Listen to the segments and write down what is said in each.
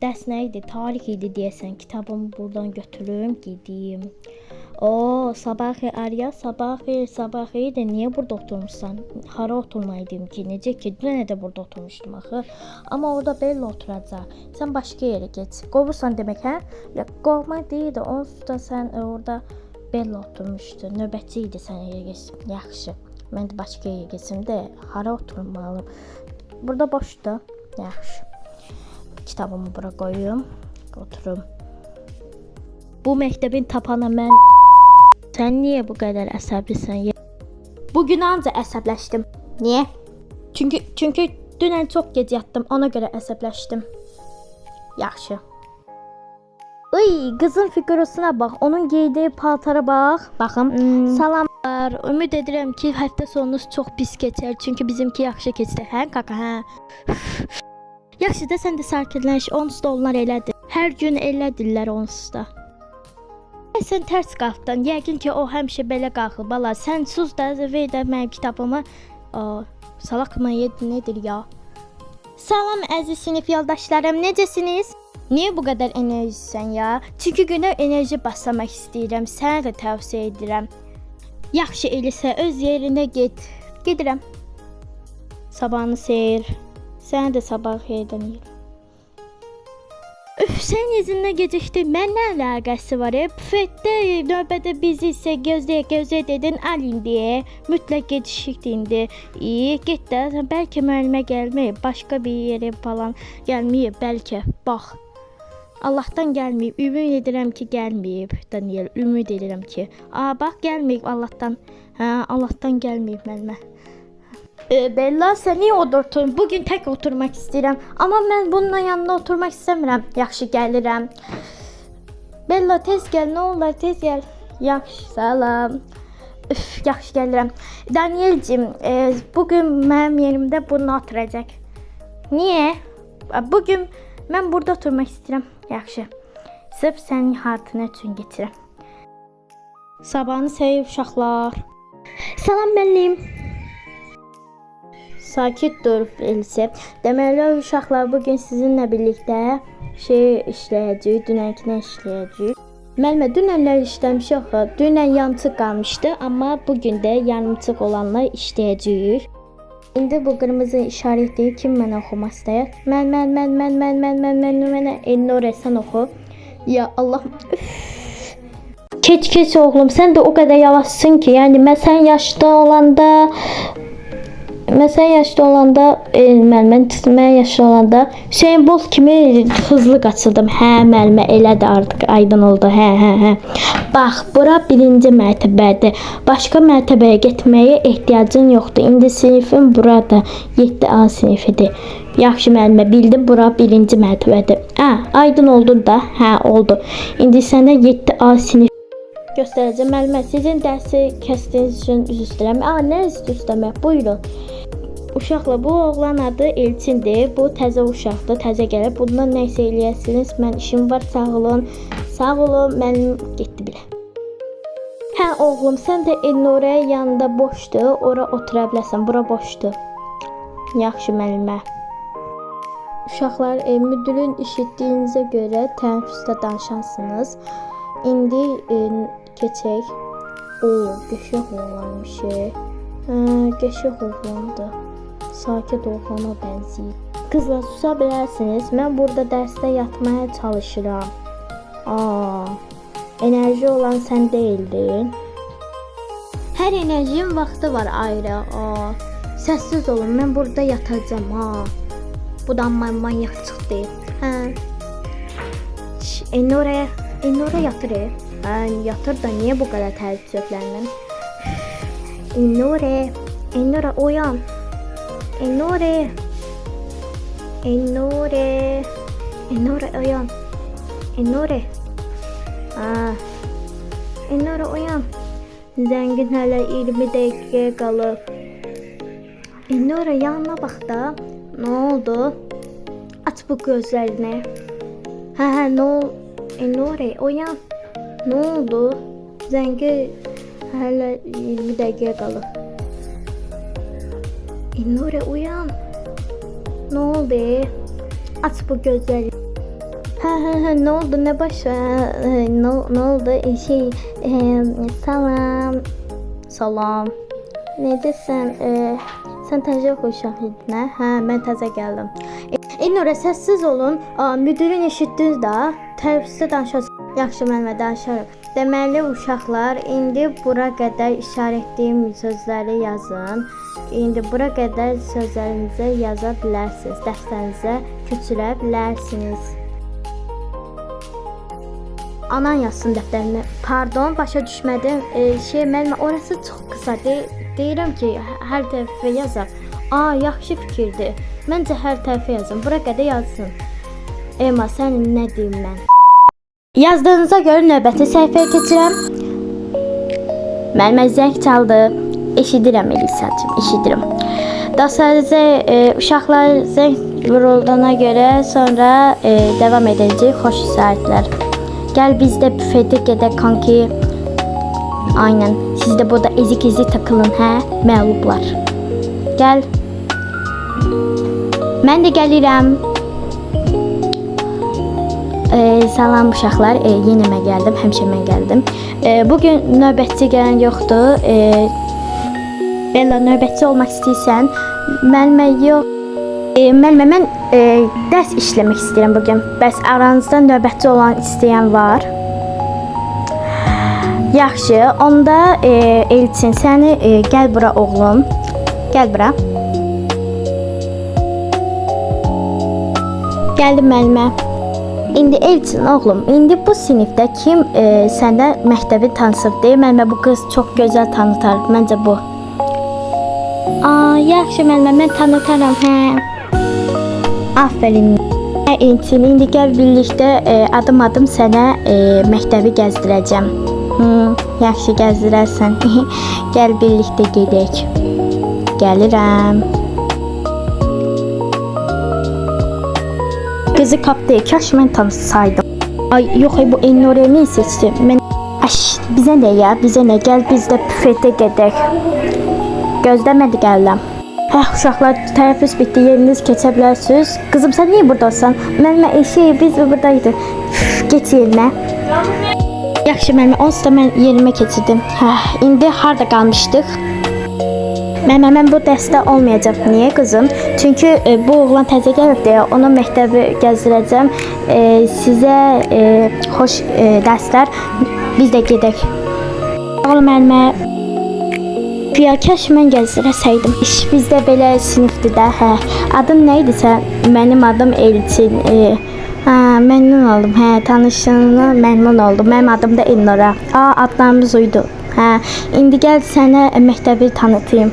Dərs nə idi? Tarix idi deyəsən. Kitabımı buradan götürüm, gedim. O, sabah xeyir Arya, sabah xeyir, sabah xeyir də niyə burada oturmuşsan? Hara oturmaydım ki? Necə ki, dünən də burada oturmuşdum axı. Amma orada Bella oturacaq. Sən başqa yerə get. Qovursan demək, hə? Ya qovma deyil də, onsuz da sən orada Bella oturmuşdu. Növbətçi idi, sən yerə getsin. Yaxşı. Mən də başqa yerə getsim də, hara oturmalıyım? Burada boşdur. Yaxşı. Kitabımı bura qoyum. Oturum. Bu məktəbin tapanı mən. Sən niyə bu qədər əsəblisən? Bugün ancaq əsəbləşdim. Niyə? Çünki dünən çox gec yatdım, ona görə əsəbləşdim. Yaxşı. Uy, qızın figurasına bax, onun geydiyi paltara bax. Baxım. Salamlar. Ümid edirəm ki, həftə sonunuz çox pis keçər, çünki bizimki yaxşı keçdi. Hə, kaka, hə. Yaxşı da sən də sakitləş, onsuz da onlar elədir. Hər gün elədirlər onsuz da. Sən tərs qalxdın. Yəqin ki, o həmişə belə qalxır. Bala, sən sus da, ver də mənim kitabımı. Salaq mı nedir ya? Salam əziz sinif yoldaşlarım, necəsiniz? Niyə bu qədər enerjisən ya? Çünki günə enerji baslamaq istəyirəm. Sənə də tövsiyə edirəm. Yaxşı eləsə öz yerinə get. Gedirəm. Sabahını seyir. Sənə də sabah xeyirdən yiyir. Üf, sən izinlə gecikdin. Mən nə əlaqəsi var? Büfetdə növbədə bizi isə gözləyə dedin, al indi. Mütləq gecikdik indi. İyi, get də. Bəlkə müəllimə gəlməyib, başqa bir yerə falan gəlməyib, bəlkə. Bax. Allahdan gəlməyib. Ümid edirəm ki, gəlməyib. Daniel, ümid edirəm ki. Bax, gəlməyib Allahdan. Hə, Allahdan gəlməyib müəllimə. Bella, sən niyə orada oturun? Bugün tək oturmaq istəyirəm. Amma mən bununla yanında oturmaq istəmirəm. Yaxşı, gəlirəm. Bella, tez gəl, nə olar, tez gəl. Yaxşı, salam. Üf, yaxşı, gəlirəm. Danielcim, bugün mənim yerimdə bunu oturacaq. Niyə? Bugün mən burada oturmaq istəyirəm. Yaxşı. Sırf sənin hatırına üçün getirəm. Sabahını sevib uşaqlar. Salam müəllim. Sakit dur Elise. Deməli uşaqlar bugün sizinlə birlikdə işləyəcəyik, dünənkinə işləyəcəyik. Müəllimə, dünənlər işləmişik axı. Dünən yarımçıq qalmışdı, amma bugün də yarımçıq olanlar işləyəcəyik. İndi bu qırmızı işarətliyi kim mənə oxumaq istəyir? Mən, Elnur sən oxu. Ya Allah. Keç oğlum, sən də o qədər yavaşsın ki, yəni mən sən yaşlı olanda Hüseyin Bolt kimi hızlı qaçırdım. Hə, müəllimə, elədir artıq, aydın oldu. Hə. Bax, bura birinci mərtəbədir. Başqa mərtəbəyə getməyə ehtiyacın yoxdur. İndi sinifim burada 7A sinifidir. Yaxşı müəllimə, bildim, bura birinci mərtəbədir. Aydın oldu da. Hə, oldu. İndi sənə 7A sinif göstərəcəm. Müəllimə, sizin dərsi kəsdiyiniz üçün üzr istəyirəm. Nə üzr istəmək? Buyurun. Uşaqlar, bu oğlan adı Elçindir. Bu təzə uşaqdır, təzə gəlib. Bundan nə isə eləyəsiniz. Mən işim var, sağ olun. Sağ olun, mənim getdi bilə. Hə, oğlum, sən də Elnurə yanında boşdur. Ora otura biləsən, bura boşdur. Yaxşı, müəllimə. Uşaqlar, müdürün işitdiyinizə görə tənəffüsdə danışarsınız. İndi keçək. Qəşəng oğlanmış. Qəşəng oğlandır. Sakit oğlana bənzəyir. Qızlar, susa bilərsiniz. Mən burada dərsdə yatmaya çalışıram. Enerji olan sən deyildin. Hər enerjinin vaxtı var ayrı. Səssiz olun, mən burada yatacağım. Bu da manyak çıxdı. Elnura yatır. Yatır da niyə bu qədər təəccübləndim? Elnura oyan. Elnura oyan. Elnura oyan. Zəngin hələ 20 dəqiqəyə qalıb. Elnura yanına bax da. Nə oldu? Aç bu gözlərini. Nə oldu? Elnura oyan. Nə oldu? Zəngi hələ 20 dəqiqəyə qalıb. Elnura uyan. Nə oldu? Aç bu gözləri. Ha, ne oldu, ne baş ne oldu? Salam. Salam. Neredesən? Sən təzə uşaq idin, hə? Hə, mən təzə gəldim. Nura, səssiz olun. Müdirin eşitdiniz də. Tərifsiz danışacaq. Yaxşı, mənimlə danışarıq. Deməli uşaqlar, indi bura qədər işarə etdiyim sözləri yazın. İndi bura qədər sözlərinizi yaza bilərsiniz. Dəftərinizə köçürə bilərsiniz. Anan yazsın dəftərinə. Pardon, başa düşmədim. Müəllimə, orası çox qısadır. Deyirəm ki, hər tərəfə yazaq. Yaxşı fikirdir. Məncə hər tərəfə yazın. Bura qədər yazsın. Ema, sən nə deyim mən? Yazdığınıza görə növbəti səhifəyə keçirəm. Müəllimə zəng çaldı. Eşidirəm Elisacığım, eşidirəm. Dərslərinizə uşaqlar zəng vuruldana görə sonra davam edəcək. Xoş istirahətlər. Gəl biz də büfedə gedək kanki. Aynen. Siz de burada ezik takılın, hə? Məğlublar. Gəl. Mən də gəlirəm. Salam uşaqlar. Yenə mən gəldim. Həmişə mən gəldim. Bugün növbətçi gələn yoxdur. Bella, növbətçi olmaq istəyirsən? Müəllimə yox. Müəllimə, mən dərs işləmək istəyirəm bugün. Bəs aranızda növbətçi olan istəyən var? Yaxşı, onda Elçin, səni gəl bura oğlum. Gəl bura. Gəldim müəllimə. İndi Elçin oğlum, indi bu sinifdə kim səndə məktəbi tanısıb deyir? Müəllimə, bu qız çox gözəl tanıtar. Məncə bu. Yaxşı müəllimə, mən tanıtaram, hə. Aferin. Elçin, indi gəl birlikdə adım-adım sənə məktəbi gəzdirəcəm. Yaxşı, gəzdirərsən. Gəl birlikdə gedək. Gəlirəm. Qızı kapdı. Kaş mən tanısaydım. Yox, bu Elnur'u ne seçdi? Mən bizə nə ya? Bizə nə? Gəl biz də büfetə gedək. Gözləmədi gələm. Uşaqlar, tərəfiz bitdi. Yeriniz keçə bilərsiniz. Qızım, sən niyə buradasan? Müəllimə, biz buradaydı. Geç yerinə. Yaxşı müəllimə, onsuz da mən yerimə keçirdim. İndi harda qalmışdıq? Müəllimə, mən bu dərsdə olmayacaq. Niyə qızım? Çünki bu oğlan təzə gəlib deyə ona məktəbi gəzdirəcəm. Sizə xoş dərslər. Biz də gedək. Oğlum müəllimə, kaş mən gəzdirəsəydim. Bizdə belə sinifdir də. Adın nə idi sən? Mənim adım Elçin. Məmnun oldum. Tanışdığına məmnun oldum. Mənim adım da Elnura. Adlarımız uydu. İndi gəl sənə məktəbi tanıtayım.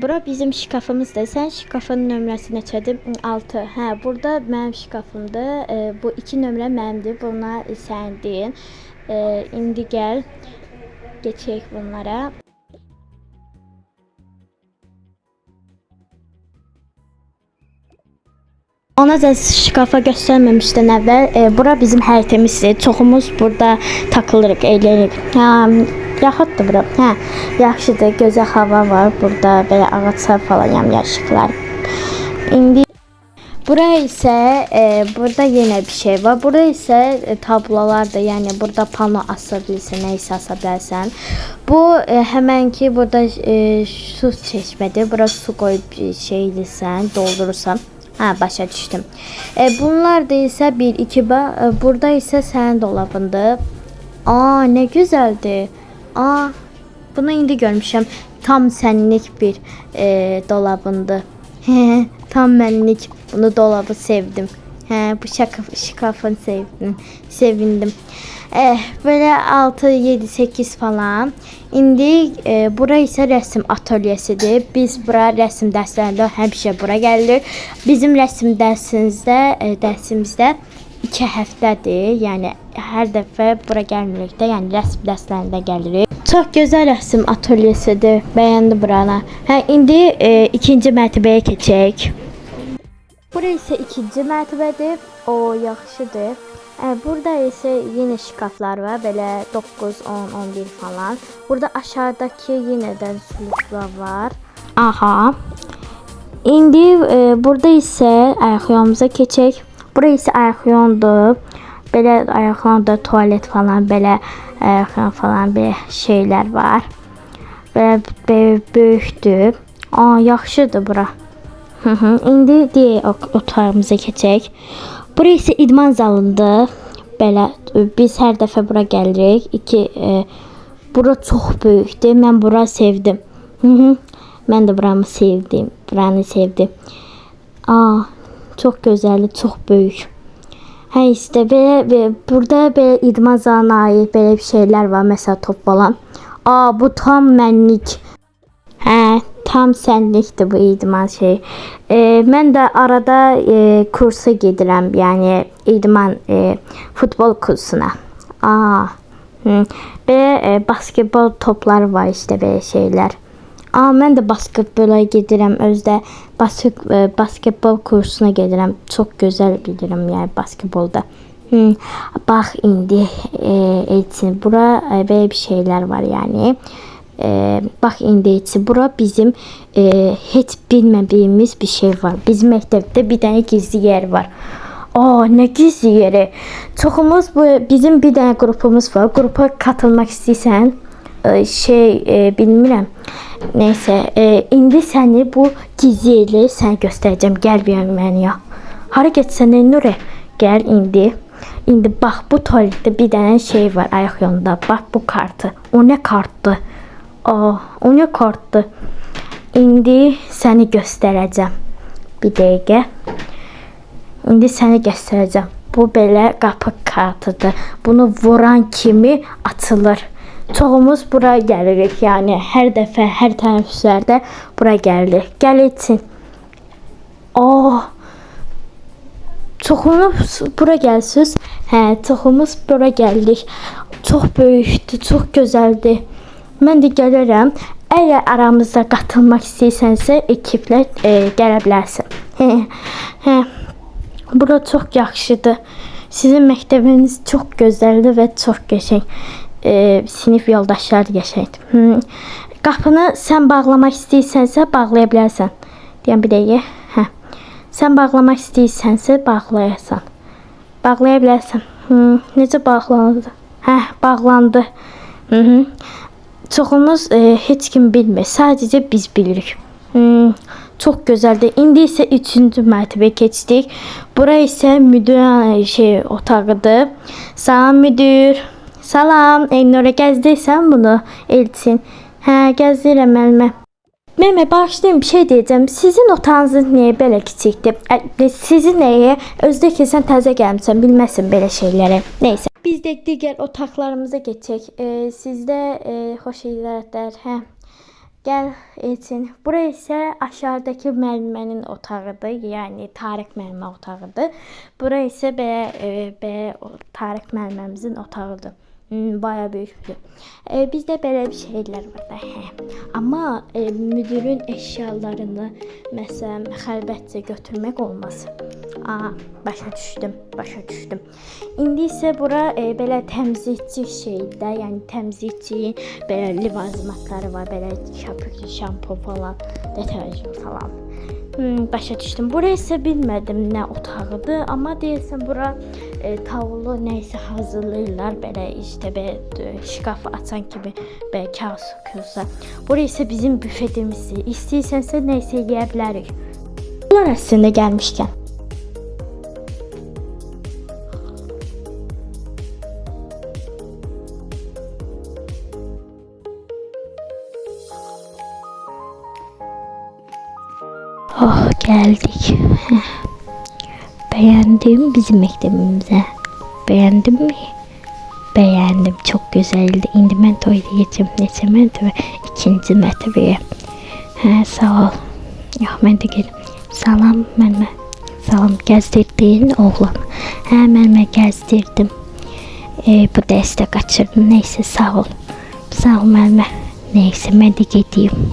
Bura bizim şkafımızdır. Sən şkafın nömrəsi neçədir? 6. Burada mənim şkafımdır. Bu 2 nömrə mənimdir. Bunlar səndir. İndi gəl geçək bunlara. Ona da şkafa göstərməmişdən əvvəl bura bizim həyətimizdir. Çoxumuz burada takılırıq, eləyirik. Yaxşıdır bura. Yaxşıdır. Gözəl hava var burada. Belə ağaçlar falan, yamyaşıqlar. İndi bura isə burada yenə bir şey var. Burada isə tablolardır. Yəni burada pano asa bilirsən, nə isə asa bilərsən. Bu həmənki burada su çeşmədir. Bura su qoyub şeydirsən, doldurursan. Başa düşdüm. Bunlar da isə 1-2 burada isə sənin dolabındır. Nə gözəldir. Bunu indi görmüşəm. Tam sənlik bir dolabındır. Tam mənlik. Bunu dolabı sevdim. Bu şkafını sevdim. Sevindim. Böyle 6, 7, 8 falan. İndi bura isə rəsm atölyesidir. Biz bura rəsm dərslərində həmişə bura gəlirik. Bizim rəsm dərsimizdə 2 həftədir. Yəni hər dəfə bura gəlmirik də, yəni rəsm dərslərində gəlirik. Çox gözəl rəsm atölyesidir. Bəyəndim buranı. İndi ikinci mərtəbəyə keçək. Bura isə ikinci mərtəbədir. Yaxşıdır. Burada isə yenə şkaflar var. Belə 9, 10, 11 falan. Burada aşağıdakı yenə də sülüklər var. İndi burada isə ayaq yolumuza keçək. Burası ayaqyondur. Belə ayaqyonda tualet falan, belə ayaqyon falan belə şeylər var. Belə böyükdür. Yaxşıdır bura. İndi deyək otağımıza keçək. Burası idman zalıdır. Belə biz hər dəfə bura gəlirik. Bura çox böyükdür. Mən bura sevdim. Mən də buramı sevdim. Buranı sevdim. Çox gözəldir, çox böyük. İşte belə burada belə idman zalına aid belə bir şeylər var. Məsələn top falan. Bu tam mənlik. Tam sənlikdir bu idman şey. Mən də arada kursa gedirəm, yəni idman futbol kursuna. Belə basketbol topları var, işte belə şeylər. Mən də basketbola gedirəm, özdə basketbol kursuna gedirəm. Çox gözəl bilirəm, yəni basketbolda. Bax indi Elçin, bura belə bir şeylər var, yəni. Bax indi Elçin, bura bizim heç bilmədiyimiz bir şey var. Bizim məktəbdə bir dənə gizli yer var. Nə gizli yeri? Çoxumuz bizim bir dənə qrupumuz var. Qrupa katılmaq istəyirsən, bilmirəm. Neyse, indi səni bu gizli yeri sənə göstərəcəm. Gəl bir mənə. Hara getsən Nure? Gəl indi. İndi bax bu tualetdə bir dənə şey var ayaq yolunda. Bax bu kartı. O nə kartdır? O nə kartdır? İndi səni göstərəcəm. Bir dəqiqə. İndi səni göstərəcəm. Bu belə qapı kartıdır. Bunu vuran kimi açılır. Çoxumuz bura gəlirik, yəni hər dəfə, hər tənəffüslərdə bura gəlirik. Gəl etsin. Çoxumuz bura gəlsiniz. Çoxumuz bura gəldik. Çox böyükdür, çox gözəldir. Mən də gəlirəm. Əgər aramızda qatılmaq istəyirsənsə, ekiplə gələ bilərsən. Bura çox yaxşıdır. Sizin məktəbiniz çox gözəldir və çox qəşəng. Sinif yoldaşlar qəşəngdir. Qapını sən bağlamaq istəyirsənsə, bağlaya bilərsən. Deyəm bir dəqiqə. Sən bağlamaq istəyirsənsə, bağlayasan. Bağlaya bilərsən. Necə bağlandı? Bağlandı. Çoxumuz heç kim bilmir. Sadəcə biz bilirik. Çox gözəldir. İndi isə 3-cü mərtəbəyə keçdik. Bura isə müdür otağıdır. Salam müdür. Salam. Nora gəzdirsən bunu Elçin? Gəzdirirəm müəllimə. Müəllimə, bağışlayın, bir şey deyəcəm. Sizin otağınız niyə belə kiçikdir? Sizin nəyə? Özdə ki, sən təzə gəlmişsən, bilməsin belə şeyləri. Neysə. Biz də digər otaqlarımıza keçək. Sizdə xoş izləyətlər. Gəl Elçin. Bura isə aşağıdakı müəllimənin otağıdır. Yəni Tarix müəllimə otağıdır. Bura isə belə Tarix müəlliməmizin otağıdır. Bayağı böyükdür. Bizdə belə bir şeylər var da. Amma müdürün eşyalarını məsələn xəlvətcə götürmək olmaz. Başa düşdüm. İndi isə bura belə təmizlikçi şeydə, yəni təmizlikçinin belə ləvazimatları var, belə şampu falan, deterjan falan. Başa düşdüm. Bura isə bilmədim nə otağıdır, amma deyəsən bura tavulu nəysə hazırlayırlar, belə işte belə şkaf açan kimi belə kağız sokuyorsa. Bura isə bizim büfetimizdir. İstəyirsənsə nəysə yeyə bilərik. Bunlar əslində gəlmişkən. Geldik. Beğendim bizim mektebimize. Beğendin mi? Beğendim. Çok güzeldi. İndi mən toyda geçim. Neçə mərtəbə? 2-ci mərtəbəyə. Sağ ol. Mən də gelim. Salam müəllimə. Salam, gəzdirdin oğlan. Müəllimə gəzdirdim. Bu dərsdə qaçırdım. Neyse sağ ol. Sağ ol müəllimə. Neyse mən də gedeyim.